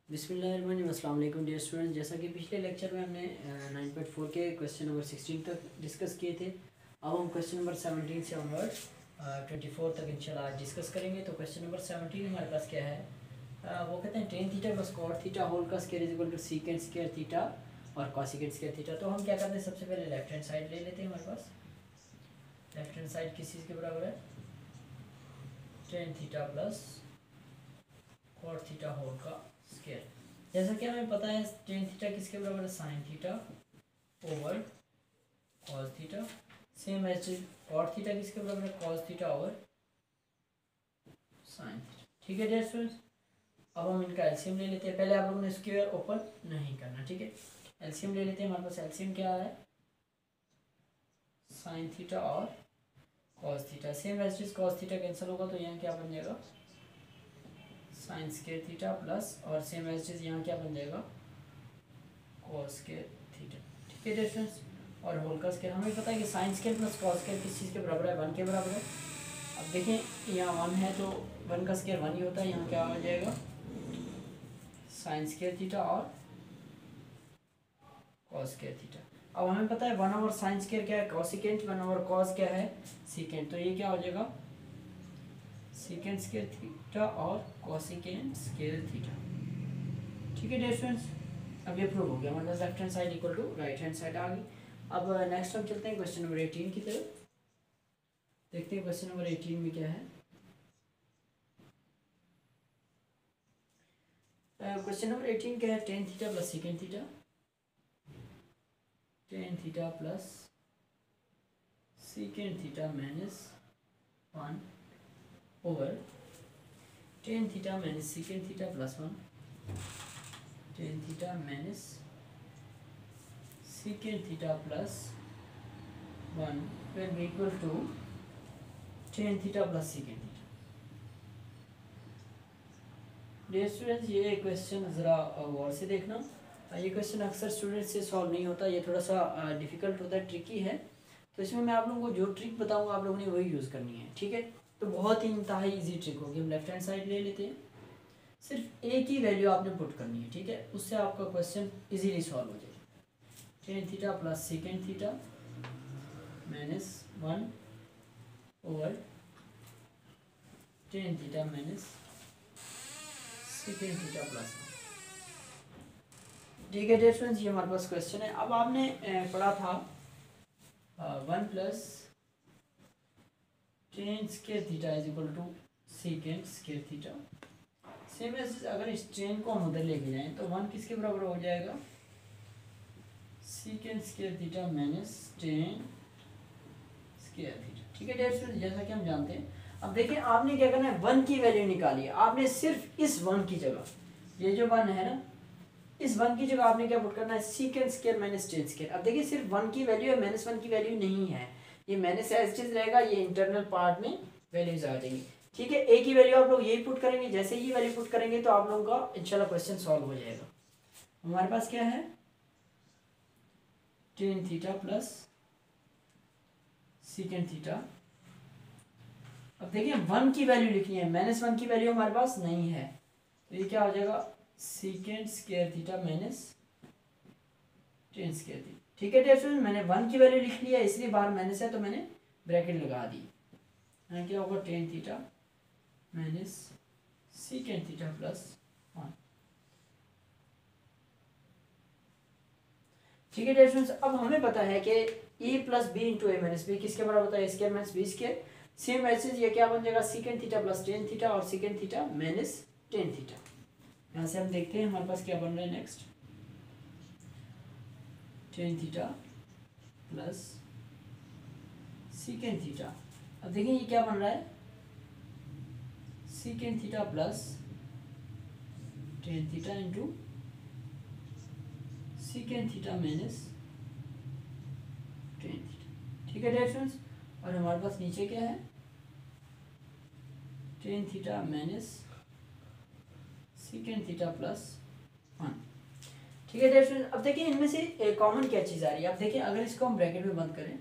बिस्मिल्लाहिर्रहमानिर्रहीम। अस्सलाम वालेकुम डियर स्टूडेंट्स। जैसा कि पिछले लेक्चर में हमने 9.4 के क्वेश्चन नंबर 16 तक डिस्कस किए थे, अब हम क्वेश्चन नंबर 17 से ऑनवर्ड 24 तक इंशाल्लाह आज डिस्कस करेंगे। तो क्वेश्चन नंबर 17 हमारे पास क्या है, वो कहते हैं tan theta plus cot theta whole का square is equal to secant square theta और कॉसिकेंट स्क्वायर थीटा। तो हम क्या करते हैं, सबसे पहले लेफ्ट हैंड साइड ले लेते हैं। हमारे पास लेफ्ट हैंड साइड किस चीज़ के बराबर है, tan theta plus cot theta whole का स्क्वायर। जैसा कि हमें पता है टेन थीटा किसके बराबर है, sine theta over cos theta. Same as cot theta किसके बराबर है, cos theta over sine theta. ठीक है डियर स्टूडेंट्स, अब हम इनका एलसीएम ले लेते हैं। पहले आप लोगों ने स्क्वायर ओपन नहीं करना, ठीक है। एलसीएम ले लेते हैं। हमारे पास एलसीएम क्या है, साइन थीटा और cos theta. Same as cos theta cancel होगा तो यहाँ क्या बन जाएगा, साइन स्क्वायर थीटा प्लस और सेम एज इज यहाँ क्या बन जाएगा, कॉस स्क्वायर थीटा। ठीक है डिस्टेंस, और होल का स्क्वायर हमें पता है कि sign square plus cos square किस चीज़ के बराबर है, 1 के बराबर है। अब देखें यहाँ 1 है तो 1 का स्क्वायर 1 ही होता है। यहाँ क्या हो जाएगा, साइन स्क्वायर थीटा और कॉस स्क्वायर थीटा। अब हमें पता है 1 ओवर साइन स्क्वायर क्या है, कॉसिकेंट, 1 ओवर कॉस क्या है, सीकेंट। तो ये क्या हो जाएगा, सीकेंट स्क्वायर थीटा और कॉसिकेंट स्क्वायर थीटा। ठीक है डियर स्टूडेंट्स, अब ये प्रूव हो गया, मतलब left hand side equal to right hand side आ गई। अब नेक्स्ट हम चलते हैं क्वेश्चन नंबर 18 की तरफ। देखते हैं क्वेश्चन नंबर 18 में क्या है। क्वेश्चन नंबर 18 क्या है, tan theta plus secant theta, tan theta plus secant theta minus 1 over tan theta minus secant theta plus 1, tan theta minus secant theta plus 1 will be equal to tan theta plus secant theta. Dear students, ये question ज़रा गौर से देखना। ये question अक्सर student से solve नहीं होता, ये थोड़ा सा डिफ़िकल्ट होता है, ट्रिकी है। तो इसमें मैं आप लोगों को जो ट्रिक बताऊंगा आप लोगों ने वही यूज़ करनी है, ठीक है। तो बहुत ही इंतहाई इजी ट्रिक होगी। हम लेफ्ट हैंड साइड ले लेते हैं, सिर्फ एक ही वैल्यू आपने पुट करनी है, ठीक है। उससे आपका क्वेश्चन इजीली सॉल्व हो जाएगा। Ten theta plus second theta minus 1 over tan theta minus second theta plus 1। ठीक है डियर स्टूडेंट्स, ये हमारे पास क्वेश्चन है। अब आपने पढ़ा था 1 plus tan square theta is equal to second square theta. Same as अगर इस टेन को हम उधर लेके जाएं तो 1 किसके बराबर हो जाएगा, secant square theta minus ten square theta. ठीक है डियर स्टूडेंट, जैसा कि हम जानते हैं। अब देखिए आपने क्या करना है, 1 की वैल्यू निकाली है। आपने सिर्फ इस 1 की जगह, ये जो 1 है ना, इस 1 की जगह आपने क्या पुट करना है, secant square minus ten square. अब देखिए सिर्फ 1 की वैल्यू है, माइनस 1 की वैल्यू नहीं है। ये माइनस एज इट इज रहेगा, ये इंटरनल पार्ट में वैल्यूज आ जाएंगी। ठीक है, एक ही वैल्यू आप लोग यही पुट करेंगे। जैसे ही वैल्यू पुट करेंगे तो आप लोगों का इंशाल्लाह क्वेश्चन सॉल्व हो जाएगा। हमारे पास क्या है, tan theta plus secant theta. अब देखिए 1 की वैल्यू लिखनी है, माइनस 1 की वैल्यू हमारे पास नहीं है, तो ये क्या हो जाएगा, secant square theta minus ten square theta. ठीक है डियर स्टूडेंट, मैंने 1 की वैल्यू लिख लिया, इसलिए बाहर माइनस है तो मैंने ब्रैकेट लगा दी। यहाँ क्या होगा, ten theta minus सीकेंड theta plus 1। ठीक है डियर स्टूडेंट्स, अब हमें पता है कि a plus B into A minus b किसके बराबर होता है, a square minus b square. Same ऐसे ये क्या बन जाएगा, secant theta plus tan theta और secant theta minus tan theta. यहाँ से हम देखते हैं हमारे पास क्या बन रहा है next, ten theta plus secant theta. अब देखिए ये क्या बन रहा है, सीकेंड theta plus tan theta into सीकेंड theta minus tan theta. ठीक है डियर स्टूडेंट्स, और हमारे पास नीचे क्या है, tan theta minus सीकेंड theta plus 1। ठीक है डियर स्टूडेंट्स, अब देखिए इनमें से कॉमन क्या चीज़ आ रही है। अब देखिए अगर इसको हम ब्रैकेट में बंद करें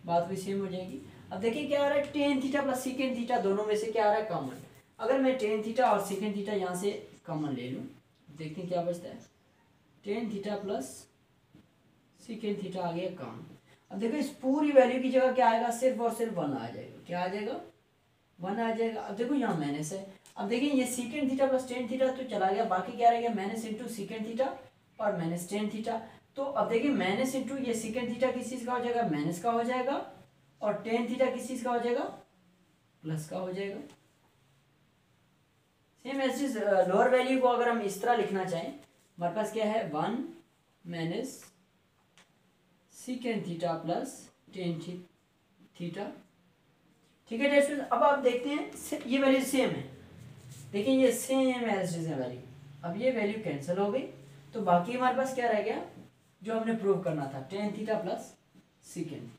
बात भी सेम हो जाएगी। अब देखिए क्या आ रहा है, tan theta plus secant theta, दोनों में से क्या आ रहा है, कॉमन। अगर मैं टेन थीटा और सीकेंड थीटा यहाँ से कॉमन ले लूँ, देखते हैं क्या बचता है, tan theta plus secant theta आ गया काम। अब देखो इस पूरी वैल्यू की जगह क्या आएगा, सिर्फ और सिर्फ वन आ जाएगा। क्या आ जाएगा, वन आ जाएगा। अब देखो यहाँ माइनस है, अब देखिए ये सीकेंड थीटा प्लस टेन थीटा तो चला गया, बाकी क्या रह गया, माइनस इंटू सीकेंड थीटा और माइनस टेन थीटा। तो अब देखिए माइनस इंटू ये सीकेंड थीटा किस चीज़ का हो जाएगा, माइनस का हो जाएगा, और टेन थीटा किस चीज़ का हो जाएगा, प्लस का हो जाएगा। सेम ऐसे लोअर वैल्यू को अगर हम इस तरह लिखना चाहें, हमारे पास क्या है, one minus सीकेंड theta plus tan theta. ठीक है स्टूडेंट, अब आप देखते हैं ये वैल्यू सेम है, देखिए ये सेम एज इज वैल्यू। अब ये वैल्यू कैंसिल हो गई, तो बाकी हमारे पास क्या रह गया, जो हमने प्रूव करना था, tan theta plus secant theta.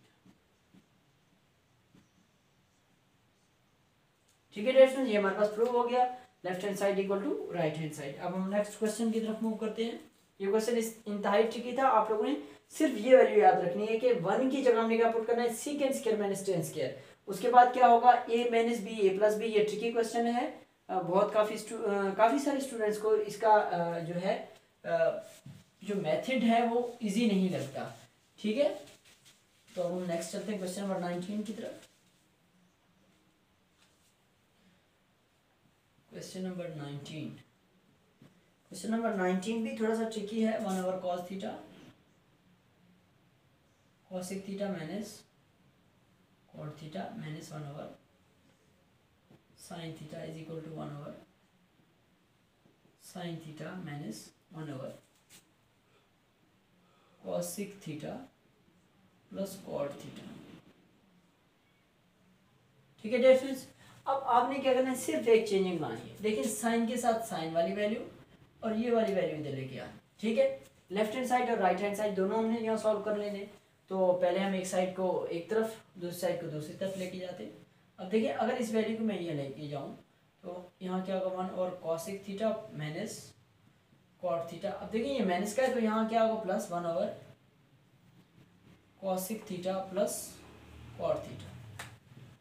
ठीक है स्टूडेंट, ये हमारे पास प्रूव हो गया, left hand side equal to right hand side. अब हम नेक्स्ट क्वेश्चन की तरफ मूव करते हैं। ये क्वेश्चन इंतहाई ट्रिकी था, आप लोगों ने सिर्फ ये वैल्यू याद रखनी है कि वन की जगह हमने क्या पुट करना है, secant square minus ten square. उसके बाद क्या होगा, A minus B a plus B. ये ट्रिकी क्वेश्चन है, बहुत काफ़ी सारे स्टूडेंट्स को इसका जो है जो मेथड है वो इजी नहीं लगता। ठीक है, तो अब हम नेक्स्ट चलते हैं क्वेश्चन नंबर 19 की तरफ। क्वेश्चन नंबर 19, क्वेश्चन नंबर 19 भी थोड़ा सा ट्रिकी है। One over cos theta cosec theta minus cot theta minus one over sine theta is equal to one over sine theta minus one over cosec theta plus cot theta. ठीक है dear friends, अब आपने क्या करना है, सिर्फ एक changing लानी है। देखिए साइन के साथ साइन वाली वैल्यू और ये वाली वैल्यू इधर लेके आनी। ठीक है, लेफ्ट हैंड साइड और राइट हैंड साइड दोनों हमने यहाँ सॉल्व कर लेने। तो पहले हम एक साइड को एक तरफ, दूसरी साइड को दूसरी तरफ लेके जाते हैं। अब देखिए अगर इस वैल्यू को मैं ये लेके जाऊँ तो यहाँ क्या होगा, वन और cosec theta minus cot theta. अब देखिए ये माइनस का है तो यहाँ क्या होगा, plus one over cosec theta plus cot theta.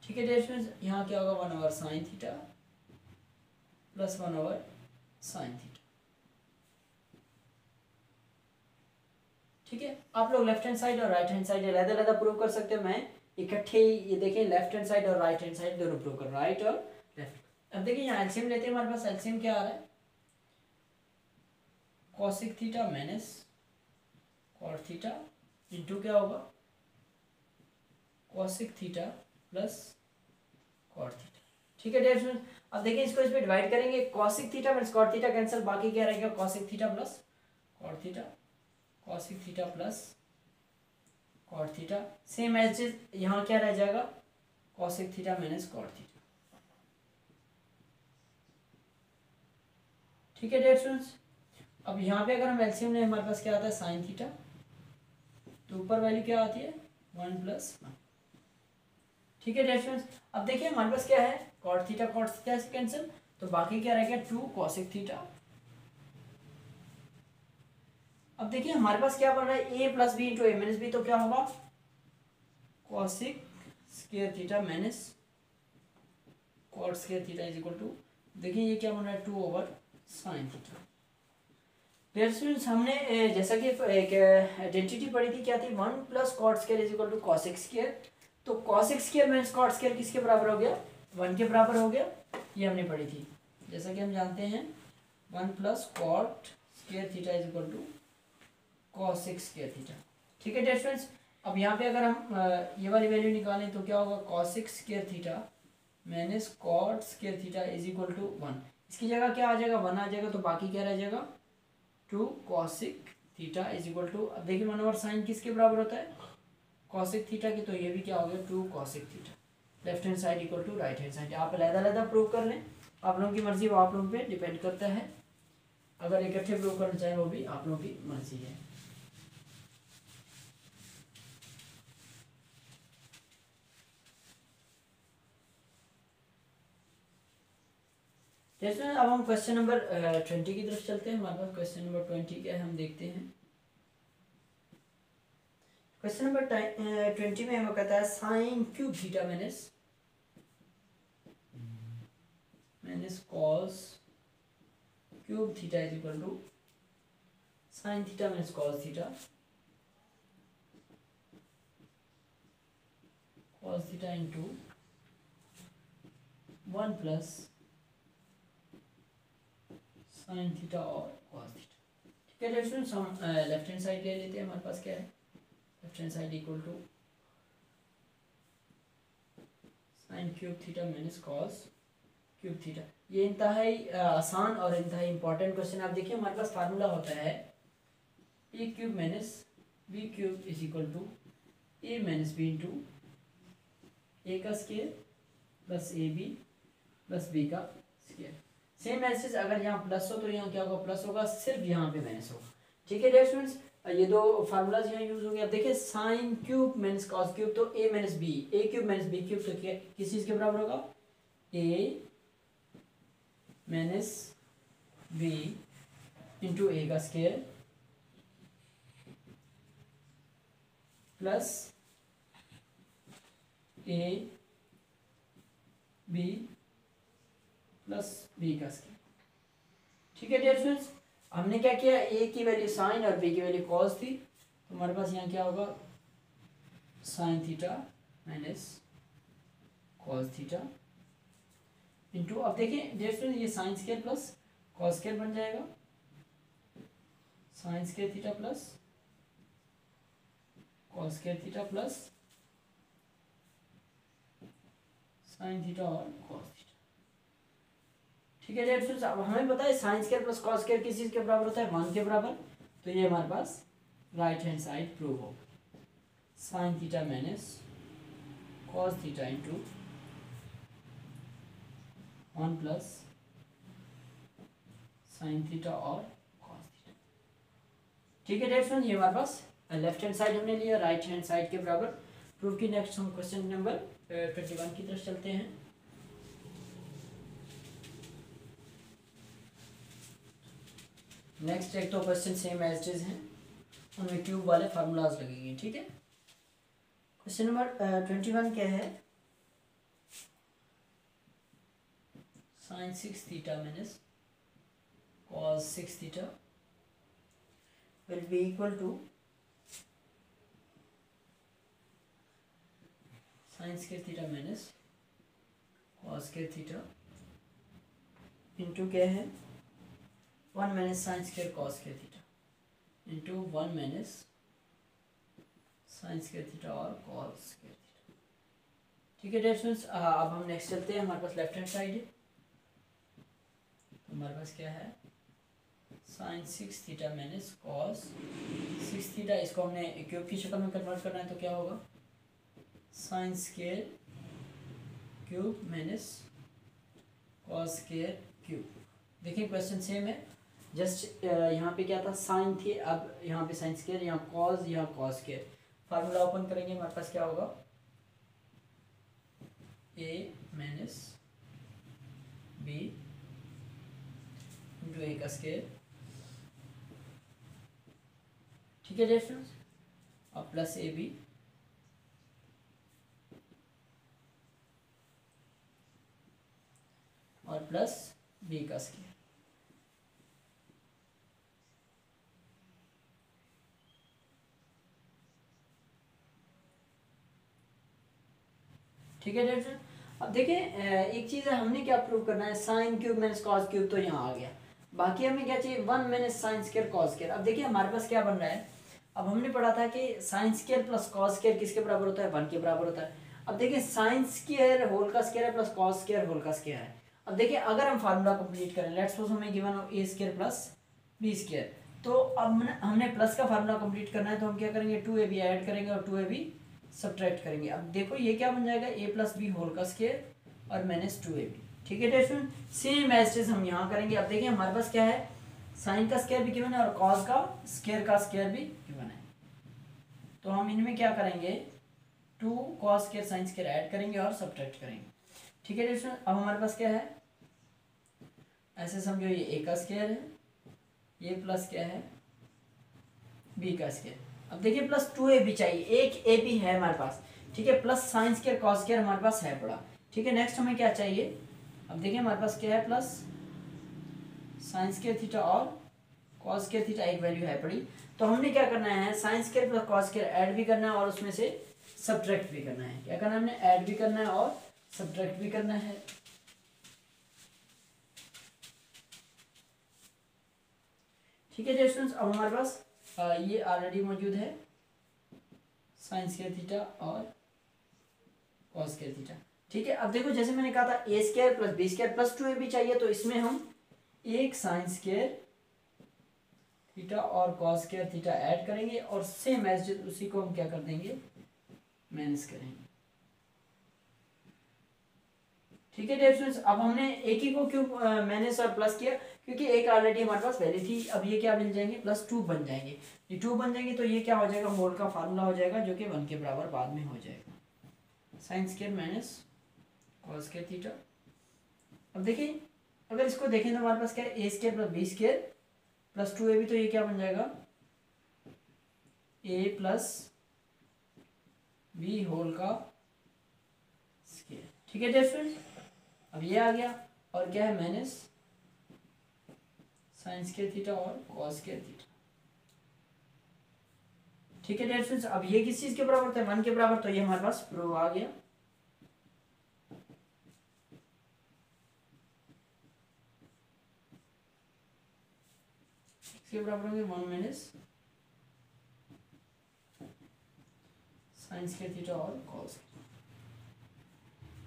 ठीक है डियर फ्रेंड्स, यहाँ क्या होगा, one over sine theta plus one over sine theta. ठीक है, आप लोग लेफ्ट हैंड साइड और राइट हैंड साइड अलग-अलग प्रूव कर सकते हो। मैं इकट्ठे ये देखिए लेफ्ट हैंड साइड और राइट हैंड साइड दोनों प्रूव कर रहा हूं, राइट और लेफ्ट। अब देखिए यहाँ एलसीएम लेते हैं, हमारे पास एलसीएम क्या आ रहा है, cosec theta minus cot theta into क्या होगा, cosec theta plus cot theta. ठीक है डियर फ्रेंड्स, अब देखिए इसको इस पे डिवाइड करेंगे, cosec theta minus cot theta cancel, बाकी क्या रहेगा, cosec theta plus cot theta, cosec theta plus cot theta. Same as is यहाँ क्या रह जाएगा, cosec theta minus cot theta. ठीक है डियर स्टूडेंट्स, अब यहाँ पे अगर हम एलसीएम लें, हमारे पास क्या आता है, साइन थीटा, तो ऊपर वैल्यू क्या आती है, वन प्लस वन। ठीक है डियर स्टूडेंट्स, अब देखिए हमारे पास क्या है, कॉट थीटा से कैंसिल, तो बाकी क्या रहेगा, टू कॉसिक थीटा। अब देखिए हमारे पास क्या बन रहा है, a plus B into A minus B, तो क्या होगा, cosec square theta minus cot square theta is equal to, देखिए ये क्या बन रहा है, two over sine theta. Dear students, हमने जैसा कि एक आइडेंटिटी पढ़ी थी, क्या थी, one plus cot square is equal to cosec square. तो cosec square minus cot square किसके बराबर हो गया, वन के बराबर हो गया, ये हमने पढ़ी थी। जैसा कि हम जानते हैं one plus cot square theta is equal to cosec square theta. ठीक है डियर स्टूडेंट्स, अब यहाँ पे अगर हम ये वाली वैल्यू निकालें तो क्या होगा, cosec square theta minus cot square theta is equal to one. इसकी जगह क्या आ जाएगा, वन आ जाएगा, तो बाकी क्या रह जाएगा, two cosec theta is equal to, अब देखिए वन ओवर साइन किसके बराबर होता है, कॉसिक थीटा की, तो ये भी क्या हो गया, two cosec theta. Left hand side equal to right hand side. आप अलग-अलग प्रूव कर लें, आप लोगों की मर्जी, वो आप लोगों पे डिपेंड करता है। अगर इकट्ठे प्रूव करना चाहें वो भी आप लोगों की मर्जी है। जैसे अब हम क्वेश्चन नंबर 20 की तरफ चलते हैं। हमारे पास क्वेश्चन नंबर 20 क्या है, हम देखते हैं। क्वेश्चन नंबर 20 में हमें कहता है sine cube theta minus cos cube theta is equal to sine theta minus cos theta, cos theta into 1 plus sine theta और कॉस थीटा। ठीक है स्टूडेंट्स, हम लेफ्ट हैंड साइड ले लेते हैं। हमारे पास क्या है, left hand side equal to sine cube theta minus cos cube theta. ये इंतहाई आसान और इंतहाई इंपॉर्टेंट क्वेश्चन। आप देखिए हमारे पास फार्मूला होता है a cube minus B cube is equal to a minus B into ए का square plus A B plus B का स्केयर। सेम एसेज अगर यहाँ प्लस हो तो यहाँ क्या होगा, प्लस होगा, सिर्फ यहाँ पे माइनस होगा। ठीक है डियर स्टूडेंट्स, ये दो फार्मूलाज यहाँ यूज हो गए। अब देखिए sine cube minus cos cube, तो A minus B, A cube minus B cube, तो क्या किस चीज के बराबर होगा, ए माइनस बी इंटू ए का square plus A B plus B का स्केयर। ठीक है डियर स्टूडेंट्स, हमने क्या किया, ए की वैल्यू साइन और बी की वैल्यू कॉस थी, तो हमारे पास यहाँ क्या होगा, sine theta minus cos theta into, अब देखिए डियर स्टूडेंट्स ये sine square plus cos square बन जाएगा, sine square theta plus cos square theta plus sine theta और कॉस थीटा। ठीक है डियर स्टूडेंट्स, अब हमें पता है sine square plus cos square किस चीज के बराबर होता है, 1 के बराबर, तो ये हमारे पास राइट हैंड साइड प्रूव हो, sign theta minus cos theta into 1 plus sine theta और कॉस थीटा। ठीक है डियर स्टूडेंट्स, ये हमारे पास लेफ्ट हैंड साइड हमने लिया, राइट हैंड साइड के बराबर प्रूव की। नेक्स्ट हम क्वेश्चन नंबर 21 की तरफ चलते हैं। नेक्स्ट एक तो question same as it is हैं, उनमें क्यूब वाले फार्मूलाज लगेंगे। ठीक है, क्वेश्चन नंबर 21 क्या है, sine 6 theta minus cos 6 theta will be equal to sine square theta minus cos square theta into क्या है 1 minus sine square cos square theta into 1 minus sine square theta और cos square theta. ठीक है dear students, अब हम next चलते हैं। हमारे पास लेफ्ट हैंड साइड है, तो हमारे पास क्या है, sine 6 theta minus cos 6 theta, इसको हमने क्यूब की शक्ल में कन्वर्ट करना है, तो क्या होगा, sine square cube minus cos square cube. देखिए क्वेश्चन सेम है, जस्ट यहाँ पे क्या था, साइन थी, अब यहाँ पे साइन स्क्वायर, यहाँ कॉस, यहाँ कॉस स्क्वायर। फार्मूला ओपन करेंगे, हमारे पास क्या होगा, ए माइनस बी इंटू ए का स्क्वायर। ठीक है डियर स्टूडेंट्स, अब प्लस ए बी और प्लस बी का स्क्वायर। ठीक है डियर स्टूडेंट, अब देखिए एक चीज़ है, हमने क्या प्रूव करना है, sine cube minus cos cube तो यहाँ आ गया, बाकी हमें क्या चाहिए, 1 minus sine square cos square. अब देखिए हमारे पास क्या बन रहा है, अब हमने पढ़ा था कि sign square plus cos square किसके बराबर होता है, 1 के बराबर होता है। अब देखिए साइन स्क्वायर होल का स्क्वायर है प्लस कॉस स्क्वायर होल का स्क्वायर है। अब देखिए अगर हम फार्मूला कंप्लीट करें, लेट्स सपोज हमें गिवन हो ए स्क्वायर प्लस बी स्क्वायर, तो अब हमने प्लस का फार्मूला कंप्लीट करना है, तो हम क्या करेंगे, 2ab ऐड करेंगे और 2ab सब्ट्रैक्ट करेंगे। अब देखो ये क्या बन जाएगा, a प्लस बी होल का स्क्वायर और माइनस 2ab। ठीक है डियर सेम एज हम यहाँ करेंगे। अब देखिए हमारे पास क्या है, साइन का स्क्वायर भी गिवन है और कॉस का स्क्वायर भी गिवन है, तो हम इनमें क्या करेंगे, 2 cos square sine square add करेंगे और सब्ट्रैक्ट करेंगे। ठीक है डियर, अब हमारे पास क्या है, ऐसे समझो ये a का स्क्वायर है, ये प्लस क्या है b का स्क्वायर। अब देखिए प्लस 2ab चाहिए, एक ab है हमारे पास, ठीक है, plus sign square cos square हमारे पास है पड़ा। ठीक है, नेक्स्ट हमें क्या चाहिए, अब देखिए हमारे पास क्या है, प्लस साइन स्क्वायर थीटा और कॉस स्क्वायर थीटा एक वैल्यू है पड़ी, तो हमने क्या करना है, sine square plus cos square add भी करना है और उसमें से सब्ट्रैक्ट भी करना है। क्या करना है हमने, ऐड भी करना है और सब्ट्रैक्ट भी करना है। ठीक है डियर स्टूडेंट्स, अब हमारे पास ये ऑलरेडी मौजूद है साइन स्क्वायर थीटा और कॉस स्क्वायर थीटा। ठीक है, अब देखो जैसे मैंने कहा था a square plus b square plus 2ab चाहिए, तो इसमें हम एक साइन स्क्वायर थीटा और कॉस स्क्वायर थीटा ऐड करेंगे और सेम एज उसी को हम क्या कर देंगे, माइनस करेंगे। ठीक है डियर स्टूडेंट्स, अब हमने एक ही को क्यों माइनस और प्लस किया, क्योंकि एक ऑलरेडी हमारे पास वैल्यू थी। अब ये क्या बन जाएंगे, +2 बन जाएंगे। ये 2 बन जाएंगे तो ये क्या हो जाएगा, होल का फार्मूला हो जाएगा जो कि 1 के बराबर बाद में हो जाएगा, sine square minus cos square theta. अब देखिए अगर इसको देखें तो हमारे पास क्या है, a square plus b square plus 2ab, तो ये क्या बन जाएगा, a प्लस बी होल का स्क्वायर। ठीक है डियर स्टूडेंट्स, अब ये आ गया और क्या है, माइनस साइन स्क्वायर थीटा और कॉस स्क्वायर थीटा। ठीक है डियर स्टूडेंट्स, अब ये किस चीज के बराबर था, 1 के बराबर, तो ये हमारे पास प्रूव आ गया। इसके बराबर होंगे 1 माइनस साइन स्क्वायर थीटा और कॉस।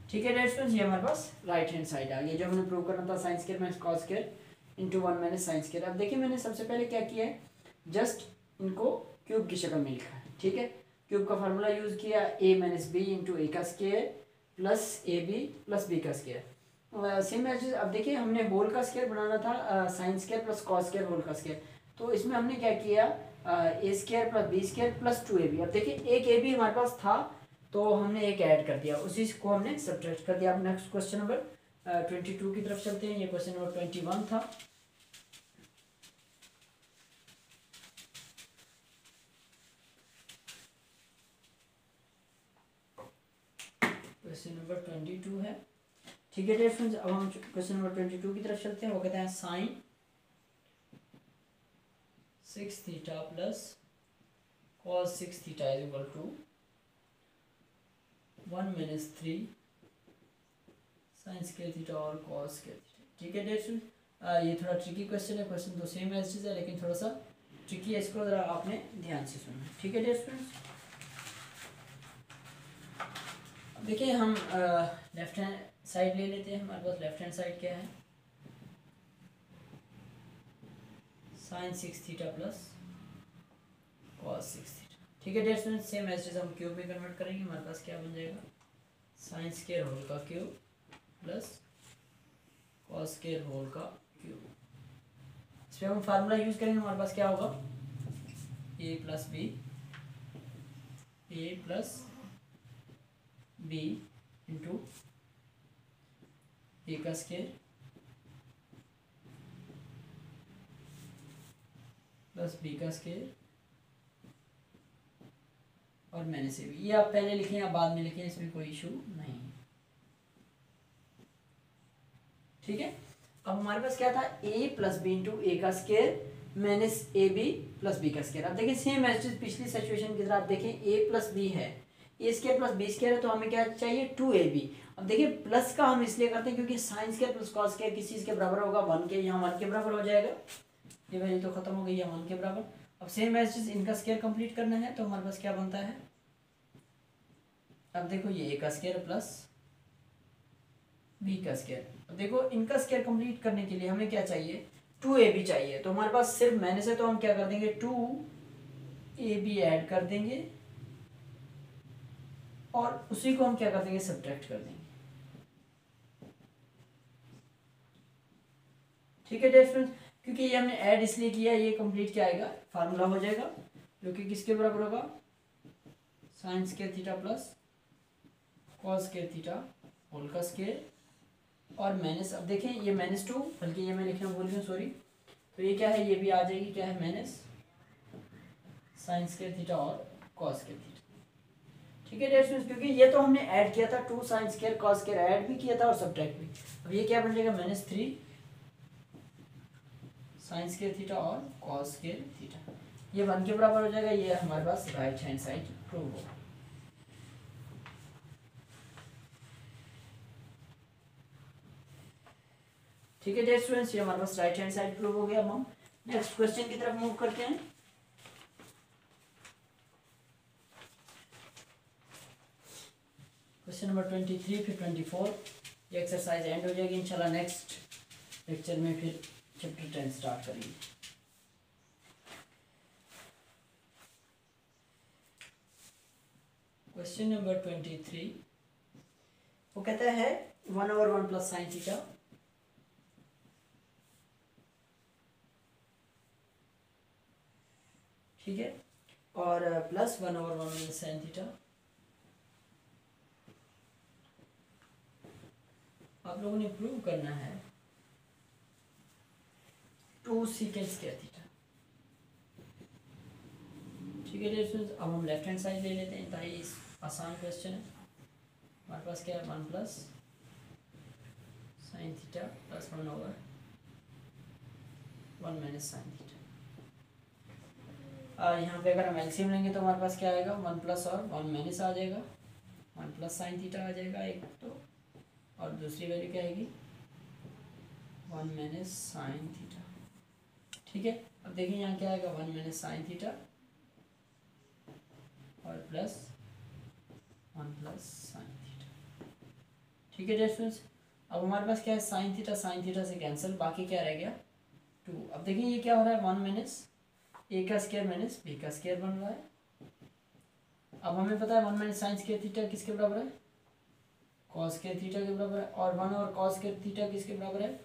ठीक है डियर स्टूडेंट्स, ये हमारे पास राइट हैंड साइड आ गया जो हमने प्रूव करना था, sine square minus cos square into 1 minus sine square. अब देखिए मैंने सबसे पहले क्या किया है, जस्ट इनको क्यूब की शक्ल में लिखा है। ठीक है, क्यूब का फार्मूला यूज किया, a माइनस बी इंटू ए का square plus A B plus B का स्क्वायर, सेम एज। अब देखिए हमने होल का स्क्वायर बनाना था, sine square plus cos square whole का स्क्वायर, तो इसमें हमने क्या किया, a square plus b square plus 2ab। अब देखिए एक ए बी हमारे पास था तो हमने एक ऐड कर दिया, उसी को हमने सब्ट्रैक्ट कर दिया। अब नेक्स्ट क्वेश्चन नंबर 22 की तरफ चलते हैं। ये क्वेश्चन नंबर 21 था। क्वेश्चन नंबर 22 है। ठीक है डियर फ्रेंड्स, अब हम क्वेश्चन नंबर 22 की तरफ चलते हैं। वो कहते हैं sine 6 theta plus cos 6 theta is equal to 1 minus 3 sine square theta और कॉस स्क्वायर थीटा। ठीक है डियर स्टूडेंट, ये थोड़ा ट्रिकी क्वेश्चन है, क्वेश्चन तो सेम एज है लेकिन थोड़ा सा ट्रिकी है, इसको जरा आपने ध्यान से सुनना। ठीक है डियर स्टूडेंट्स, देखिए हम लेफ्ट हैंड साइड ले लेते हैं। हमारे पास लेफ्ट हैंड साइड क्या है, sine 6 theta plus cos 6 theta. ठीक है डियर स्टूडेंट्स, सेम एज हम क्यूब में कन्वर्ट करेंगे। हमारे पास क्या बन जाएगा, साइन स्क्वायर होल का cube plus cos square whole का क्यूब। इस पर हम फार्मूला यूज करेंगे, हमारे पास क्या होगा, a plus b, a plus B into ए का स्क्वायर प्लस बी का स्क्वायर और मैंने से भी। ये आप पहले लिखें या बाद में लिखें, इसमें कोई इशू नहीं। ठीक है, अब हमारे पास क्या था, a प्लस बी इंटू ए का square minus A B plus B का स्क्वायर। अब देखिए सेम एज पिछली सिचुएशन की तरह, आप देखें a प्लस बी है, a square plus b square है, तो हमें क्या चाहिए, 2ab। अब देखिए प्लस का हम इसलिए करते हैं क्योंकि sign square plus cos square किस चीज़ के बराबर होगा, 1 के। यहाँ 1 के बराबर हो जाएगा, ये वैल्यू तो खत्म हो गई है 1 के बराबर। अब सेम एज इनका स्क्वायर कंप्लीट करना है, तो हमारे पास क्या बनता है, अब देखो ये a का स्क्वायर प्लस b का स्क्वायर। अब देखो इनका स्क्वायर कंप्लीट करने के लिए हमें क्या चाहिए, 2ab चाहिए। तो हमारे पास सिर्फ माइनस है, तो हम क्या कर देंगे, 2ab ऐड कर देंगे और उसी को हम क्या कर देंगे, सब्ट्रैक्ट कर देंगे। ठीक है डियर फ्रेंड्स, क्योंकि ये हमने ऐड इसलिए किया, ये कंप्लीट क्या आएगा, फार्मूला हो जाएगा जो कि किसके बराबर होगा, sine square theta plus cos square theta whole का स्क्वायर और माइनस। अब देखें ये -2, बल्कि ये मैं लिखना भूल गया, सॉरी। तो ये क्या है, ये भी आ जाएगी, क्या है, माइनस साइन स्क्वायर थीटा और कॉस स्क्वायर थीटा। ठीक है डियर स्टूडेंट्स, क्योंकि ये तो हमने ऐड किया था, 2 sine square cos square add भी किया था और सब्ट्रैक्ट भी। अब ये क्या बन जाएगा, -3 साइन स्क्वायर थीटा और कॉस स्क्वायर थीटा, ये 1 के बराबर हो जाएगा। ये हमारे पास राइट हैंड साइड प्रूव होगा। ठीक है डियर स्टूडेंट्स, ये हमारे पास राइट हैंड साइड प्रूव हो गया। अब हम नेक्स्ट क्वेश्चन की तरफ मूव करते हैं। क्वेश्चन नंबर 23 फिर 24, ये एक्सरसाइज एंड हो जाएगी इंशाल्लाह। नेक्स्ट लेक्चर में फिर चैप्टर 10 स्टार्ट करेंगे। क्वेश्चन नंबर 23 वो कहता है 1/1 प्लस साइन थीटा ठीक है, और प्लस 1/1 माइनस साइन थीटा। आप लोगों ने प्रूव करना है 2 सीकेंड स्क्वायर थीटा। ठीक है डियर स्टूडेंट्स, अब हम लेफ्ट हैंड साइड ले लेते हैं ताकि आसान क्वेश्चन है। हमारे पास क्या है 1 plus sine theta plus 1/1 minus sine theta. यहाँ पे अगर हम एलसीएम लेंगे तो हमारे पास क्या आएगा 1 प्लस और 1 माइनस आ जाएगा, 1 प्लस साइन थीटा आ जाएगा एक तो, और दूसरी वैल्यू क्या आएगी 1 माइनस साइन थीटा। ठीक है, अब देखिए यहाँ क्या आएगा 1 माइनस साइन थीटा और प्लस 1 प्लस साइन थीटा। ठीक है डियर स्टूडेंट्स, अब हमारे पास क्या है साइन थीटा से कैंसिल, बाकी क्या रह गया 2। अब देखिए ये क्या हो रहा है 1 माइनस ए का स्क्वायर माइनस बी का स्क्वायर बन रहा है। अब हमें पता है 1 माइनस साइन स्क्वायर थीटा किसके बराबर है कॉस स्क्वायर थीटा के बराबर है, और 1 और कॉस स्क्वायर थीटा किसके बराबर है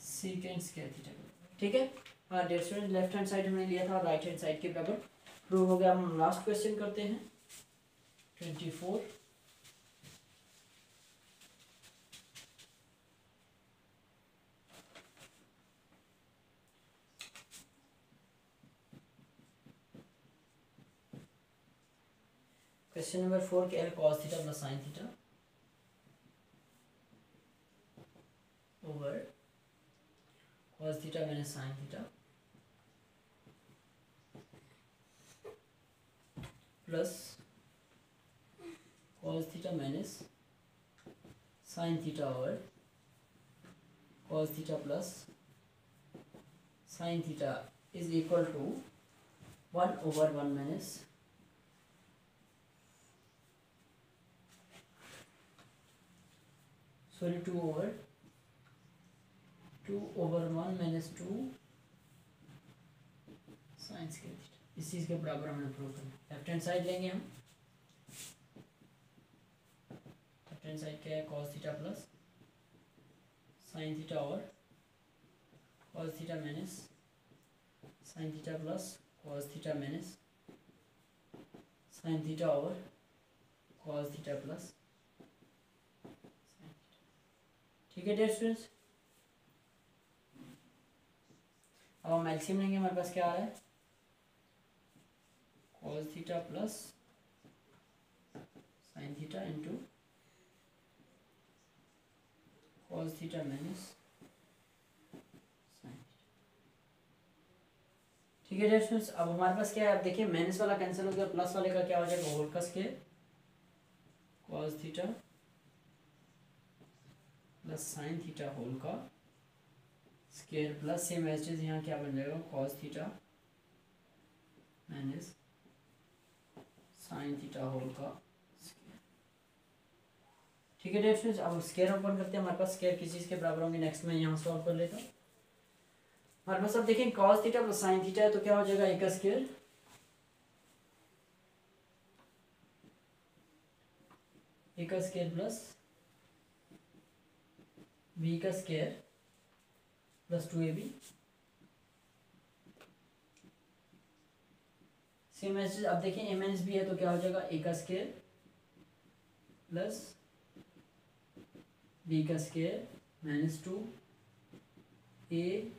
सीकेंड स्क्वायर थीटा के बराबर। ठीक है, हाँ dear student, left hand side हमने लिया था और राइट हैंड साइड के बराबर प्रूव हो गया। हम लास्ट क्वेश्चन करते हैं 24। क्वेश्चन नंबर 4 क्या है cos theta plus sine theta over cos theta minus sine theta plus cos theta minus sine theta over cos theta plus sine theta is equal to 1/1 minus 2/1 minus 2 sine square theta. इस चीज़ के बराबर हमने prove करना। Left hand side लेंगे हम, left hand side क्या है cos theta plus sine theta और cos theta minus sine theta plus cos theta minus sine theta और कॉस थीटा प्लस। ठीक है डियर स्टूडेंट्स, अब हम एलसीएम लेंगे। हमारे पास क्या आ रहा है cos theta plus sine theta into cos theta minus sine. ठीक है डियर स्टूडेंट्स, अब हमारे पास क्या है, अब देखिए माइनस वाला कैंसिल हो गया, प्लस वाले का क्या हो जाएगा होल का square cos theta plus sine theta whole का square plus same as it is यहाँ क्या बन जाएगा cos theta minus sine theta whole का स्क्वायर। ठीक है डियर स्टूडेंट्स, अब स्क्वायर ओपन करते हैं। हमारे पास स्क्वायर किस चीज़ के बराबर होंगे नेक्स्ट में यहाँ सॉल्व कर लेता हूँ। हमारे पास अब देखें cos theta plus sine theta है तो क्या हो जाएगा ए का स्क्वायर प्लस बी का square plus 2ab same as. अब देखिए ए माइनस बी है तो क्या हो जाएगा ए का स्क्वायर प्लस बी का स्क्वायर माइनस 2a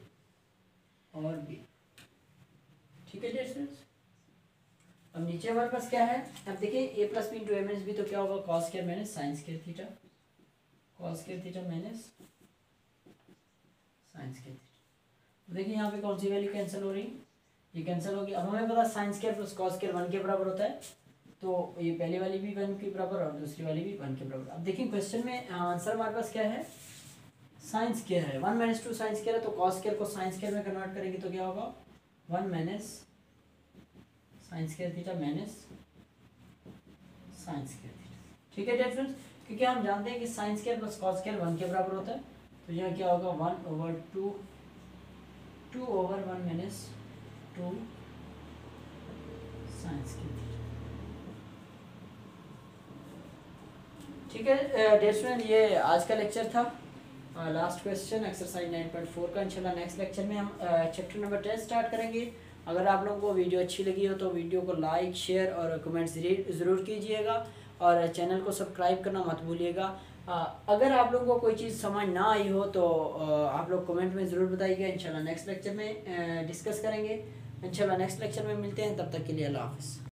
और b। ठीक है डियर स्टूडेंट्स, अब नीचे हमारे पास क्या है, अब देखिए a plus B into A minus B तो क्या होगा cos square minus sine square theta cos square theta minus sine square theta. देखिए यहाँ पे कौन सी वैल्यू कैंसिल हो रही है, ये कैंसिल होगी। अब हमें पता sign square plus cos square 1 के बराबर होता है, तो ये पहली वाली भी 1 के बराबर और दूसरी वाली भी 1 के बराबर। अब देखिए क्वेश्चन में आंसर हमारे पास क्या है, साइन स्क्वायर है, 1 माइनस 2 साइन स्क्वायर है, तो कॉस स्क्वायर को साइन स्क्वायर में कन्वर्ट करेंगे तो क्या होगा 1 minus sine square theta minus sine square theta. ठीक है डियर फ्रेंड्स, क्योंकि हम जानते हैं कि sign square plus cos square 1 के बराबर होता है, तो यहाँ क्या होगा 1/2 2/1 माइनस 2 साइन स्क्वायर थीटा। ठीक है डियर स्टूडेंट, ये आज का लेक्चर था, लास्ट क्वेश्चन एक्सरसाइज 9.4 का। इंशाल्लाह नेक्स्ट लेक्चर में हम चैप्टर नंबर 10 स्टार्ट करेंगे। अगर आप लोगों को वीडियो अच्छी लगी हो तो वीडियो को लाइक शेयर और कमेंट ज़रूर कीजिएगा, और चैनल को सब्सक्राइब करना मत भूलिएगा। अगर आप लोगों को कोई चीज़ समझ ना आई हो तो आप लोग कमेंट में ज़रूर बताइएगा, इंशाल्लाह नेक्स्ट लेक्चर में डिस्कस करेंगे। इंशाल्लाह नेक्स्ट लेक्चर में मिलते हैं, तब तक के लिए अल्लाह हाफ़िज़।